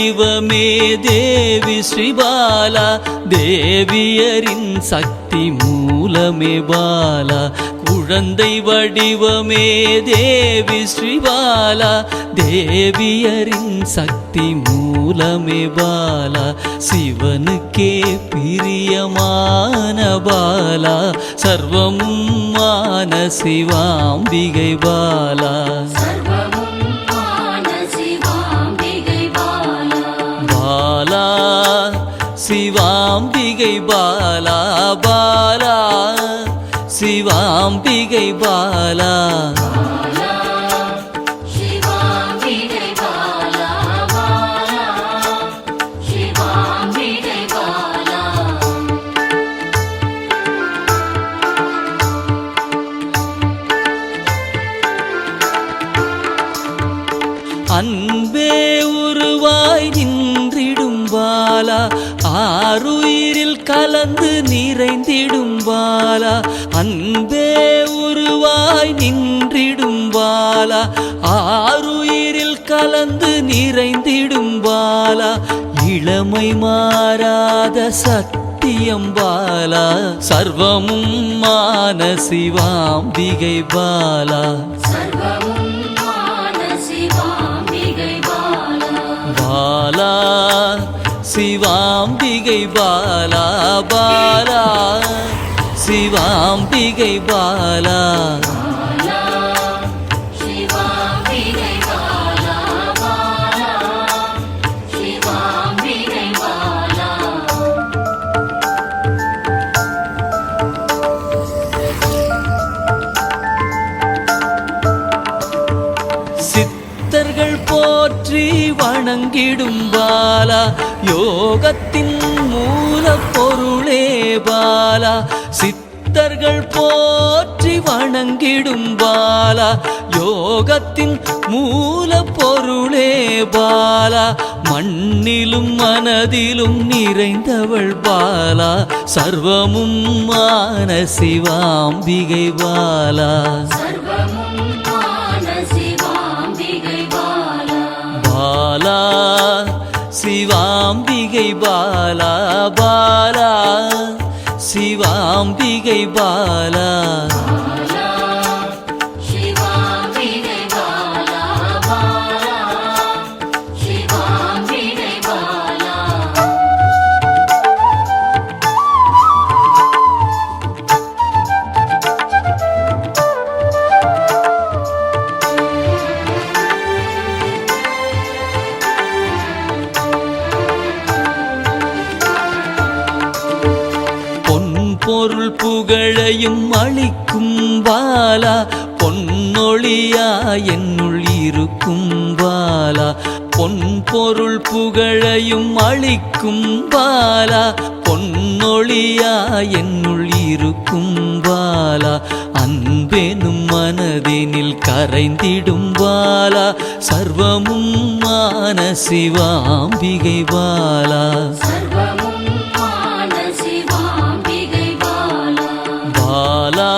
வடிவமே தேவி ஸ்ரீபாலா, தேவியரின் சக்தி மூலமே பாலா. குழந்தை வடிவமே தேவி ஸ்ரீபாலா, தேவியரின் சக்தி மூலமே பாலா. சிவனுக்கே பிரியமான பாலா, சர்வமுமான சிவாம்பிகை பாலா. பாலா சிவாம்பிகை பாலா, பாலா சிவாம்பிகை பாலா. அன்பே உருவாய் நின்றிடும் பாலா, ஆருயிரில் கலந்து நிறைந்திடும் பாலா. அன்பே உருவாய் நின்றிடும் பாலா, ஆருயிரில் கலந்து நிறைந்திடும் பாலா. இளமை மாறாத சத்தியம் பாலா, சர்வமும் மான சிவாம்பிகை பாலா. பாலா சிவாம்பிகை பாலா, பாலா சிவாம்பிகை பாலா. சித்தர்கள் போற்றி வணங்கிடும் பாலா, யோகத்தின் மூல பொருளே பாலா. சித்தர்கள் போற்றி வணங்கிடும் பாலா, யோகத்தின் மூல பொருளே பாலா. மண்ணிலும் மனதிலும் நிறைந்தவள் பாலா, சர்வமும் மான சிவாம்பிகை பாலா. பாலா சிவாம்பிகை பாலா, பாலா சிவாம்பிகை பாலா. பொருள் புகழையும் அளிக்கும் பாலா, பொன்னொழியா என்னுள் இருக்கும் பாலா. பொன் பொருள் புகழையும் அளிக்கும் பாலா, பொன்னொழியா என்னுள் இருக்கும் பாலா. அன்பெனும் மனதினில் கரைந்திடும் பாலா, சர்வமும் மான சிவாம்பிகை பாலா. பாலா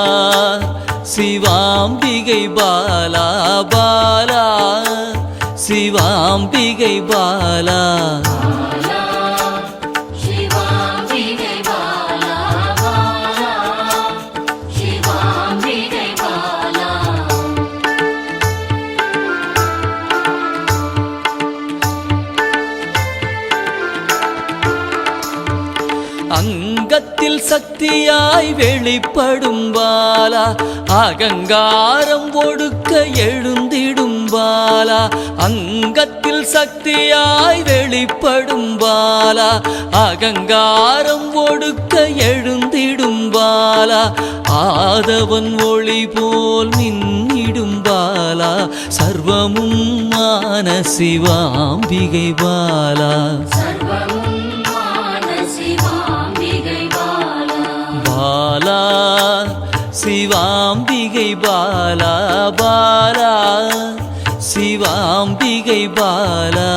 சிவாம்பிகை பாலா, பாலா சிவாம்பிகை பாலா. அங்கத்தில் சக்தியாய் வெளிப்படும் பாலா, அகங்காரம் ஒடுக்க எழுந்திடும் பாலா. அங்கத்தில் சக்தியாய் வெளிப்படும் பாலா, அகங்காரம் ஒடுக்க எழுந்திடும் பாலா. ஆதவன் ஒளி போல் மின்னிடும் பாலா, சர்வமும் மான சிவாம்பிகை பாலா. பாலா சிவாம்பிகை பாலா, பாலா சிவாம்பிகை பாலா.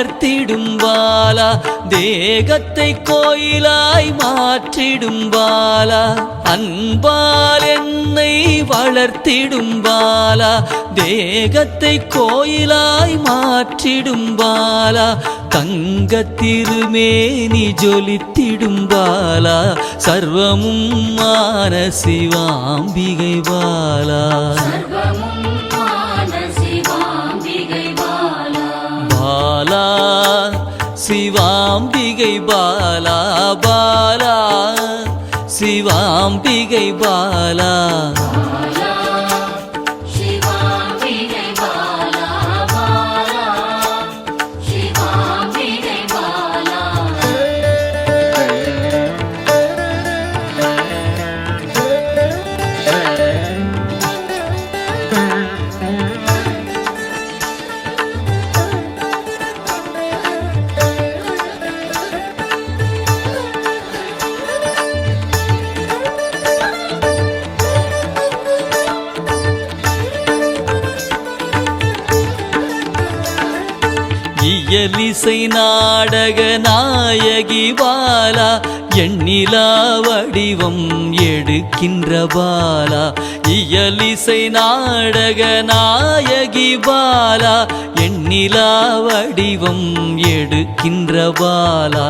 வளர்த்திடும் பாலா தேகத்தை கோயிலாய் மாற்றிடும் பாலா அன்பால் என்னை வளர்த்திடும் பாலா தேகத்தை கோயிலாய் மாற்றிடும் பாலா தங்க திருமேனி ஜொலித்திடும் பாலா சர்வமும் மான சிவாம்பிகை பாலா பாலா சிவாம்பிகை பாலா பாலா சிவாம்பிகை பாலா இயலிசை நாடக நாயகி பாலா எண்ணிலா வடிவம் எடுக்கின்ற பாலா இயலிசை நாடக நாயகி பாலா எண்ணிலா வடிவம் எடுக்கின்ற பாலா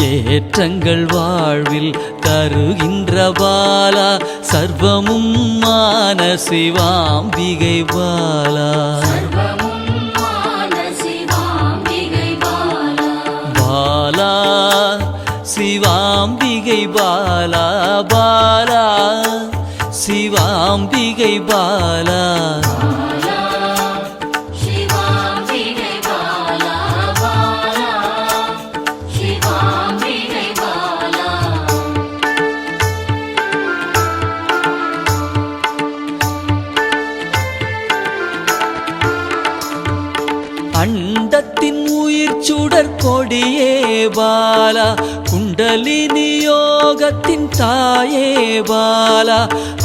ஏற்றங்கள் வாழ்வில் தருகின்ற பாலா சர்வமும் மான சிவாம்பிகை பாலா பாலா சிவாம்பிகை பாலா பாலா சிவாம்பிகை பாலா அண்டத்தின் உயிர் சுடர் கொடியே பாலா குண்டலினி யோகத்தின் தாயே பாலா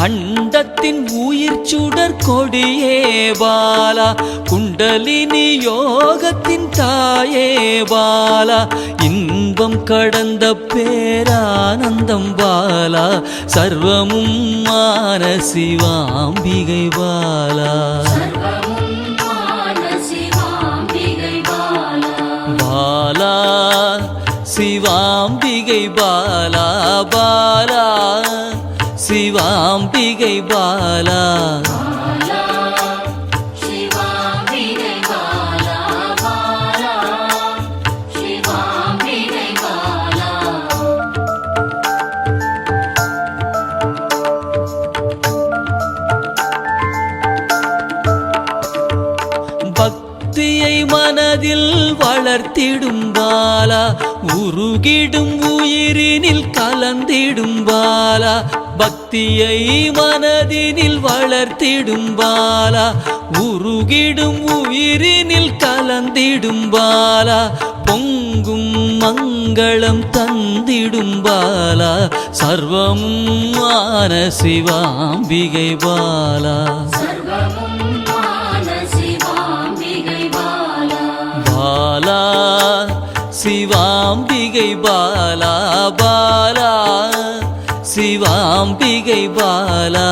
அண்டத்தின் உயிர் சுடர் கொடியே பாலா குண்டலினி யோகத்தின் தாயே பாலா இன்பம் கடந்த பேரானந்தம் பாலா சர்வமும் மான சிவாம்பிகை பாலா பாலா சிவாம்பிகை பாலா பாலா சிவாம்பிகை பாலா பக்தியை மனதில் வளர்த்திடும் பாலா உருகிடும் உயிரினில் கலந்திடும் பாலா பக்தியை மனதினில் வளர்த்திடும் பாலா உருகிடும் உயிரினில் கலந்திடும் பாலா பொங்கும் மங்களம் தந்திடும் பாலா சர்வமும் மான சிவாம்பிகை பாலா பாலா சிவாம்பிகை பாலா பாலா சிவாம்பிகை பாலா